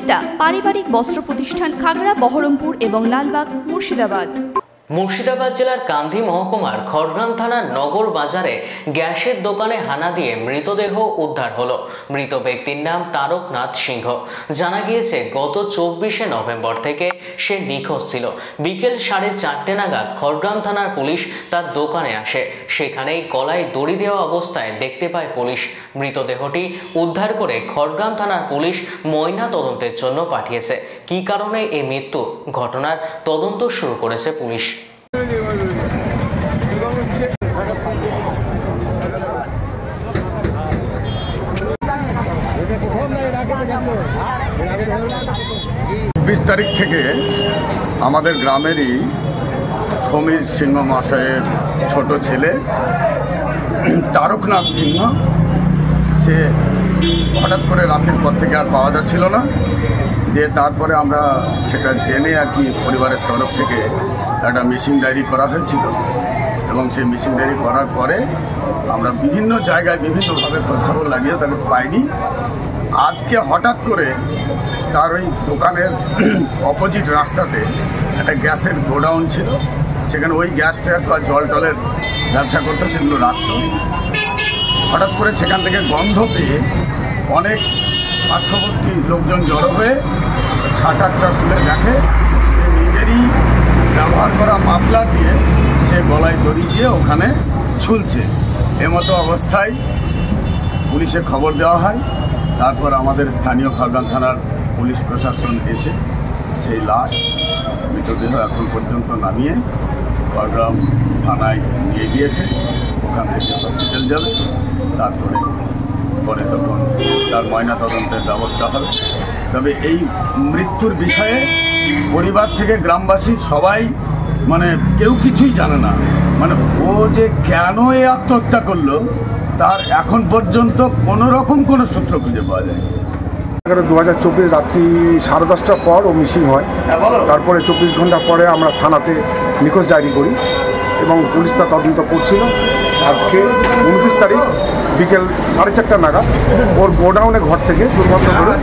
সুনিতা পারিবারিক বস্ত্র প্রতিষ্ঠান খাগড়া বহরমপুর এবং লালবাগ মুর্শিদাবাদ। মুর্শিদাবাদ জেলার কান্দি মহকুমার খড়গ্রাম থানার নগর বাজারে গ্যাসের দোকানে হানা দিয়ে মৃতদেহ উদ্ধার হলো। মৃত ব্যক্তির নাম তারকনাথ সিংহ। জানা গিয়েছে গত 24শে নভেম্বর থেকে সে নিখোঁজ ছিল। বিকেল 4:30 নাগাদ খড়গ্রাম থানার পুলিশ তার দোকানে আসে। সেখানেই গলায় দড়ি দেওয়া অবস্থায় দেখতে পায় পুলিশ। মৃতদেহটি উদ্ধার করে খড়গ্রাম থানার পুলিশ ময়না তদন্তের জন্য পাঠিয়েছে। কী কারণে এই মৃত্যু ঘটনার তদন্ত শুরু করেছে পুলিশ। তারিখ থেকে আমাদের গ্রামেরই সমীর সিংহ মহাশয়ের ছোট ছেলে তারকনাথ সিংহ, সে হঠাৎ করে রাতের পর থেকে আর পাওয়া যাচ্ছিল না। দিয়ে তারপরে আমরা সেটা জেনে আর কি পরিবারের তরফ থেকে একটা মিসিং ডায়েরি করা হয়েছিল এবং সেই মিসিং ডায়েরি করার পরে আমরা বিভিন্ন জায়গায় বিভিন্নভাবে খোঁজখবর লাগিয়ে তাকে পাইনি। আজকে হঠাৎ করে তার ওই দোকানের অপোজিট রাস্তাতে একটা গ্যাসের গোডাউন ছিল, সেখানে ওই গ্যাস ট্যাস বা জল টলের ব্যবসা করতো, সেগুলো রাখত। হঠাৎ করে সেখান থেকে গন্ধ পেয়ে অনেক পার্শ্ববর্তী লোকজন জড়ো হয়ে শাটারটা তুলে দেখে নিজেরই ব্যবহার করা মাফলার দিয়ে সে গলায় দড়ি দিয়ে ওখানে ঝুলছে। এমতো অবস্থায় পুলিশে খবর দেওয়া হয়। তারপর আমাদের স্থানীয় খড়গ্রাম থানার পুলিশ প্রশাসন এসে সেই লাশ মৃতদেহ এখন পর্যন্ত নামিয়ে খড়গ্রাম থানায় নিয়ে গিয়েছে। ওখান থেকে হসপিটাল যাবে, তারপরে পরে তখন তার ময়নাতদন্তের ব্যবস্থা হবে। তবে এই মৃত্যুর বিষয়ে পরিবার থেকে গ্রামবাসী সবাই কেউ কিছুই জানে না। ও যে কেন এই আত্মহত্যা করলো তার এখন পর্যন্ত কোনো রকম কোনো সূত্র খুঁজে পাওয়া যায়। 2024 রাত্রি 10:30টার পর ও মিসিং হয়। তারপরে 24 ঘন্টা পরে আমরা থানাতে নিখোঁজ ডায়েরি করি এবং পুলিশ তা তদন্ত করছিল। আজকে 29 তারিখ বিকেল 4:30 নাগাদ ওর গোডাউনে ঘর থেকে দুর্ঘটনা করে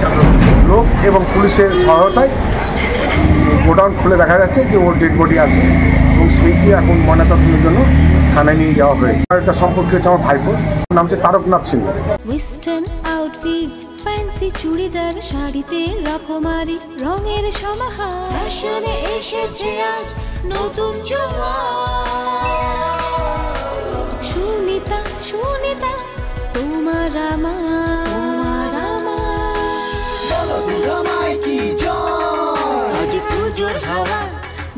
লোক এবং পুলিশের সহায়তায় গোডাউন খুলে দেখা যাচ্ছে যে ওর ডেড বডি আছে এবং সেইটি এখন ময়নাতদন্তের জন্য থানায় নিয়ে যাওয়া হয়েছে। আর এটা সম্পর্কে হচ্ছে আমার ভাইপোর নাম হচ্ছে তারকনাথ সিংহ। ওয়েস্টার্ন আউটফিট, ফ্যান্সি চুড়িদার, শাড়িতে রকমারি রঙের সমাহার, ফ্যাশনে এসেছে আজ নতুন সুনিতা, সুনিতা তোমার আমার আজ পুজোর হাওয়া,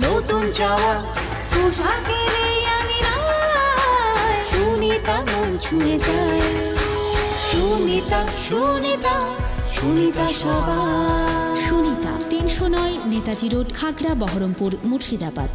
নতুন চাওয়া পোশাকের আমি সুনিতা মন ছুঁয়ে যায়। সুনিতা, সুনিতা, সুনিতা সবার। সুনিতা 309 নেতাজি রোড, খাগড়া বহরমপুর, মুর্শিদাবাদ।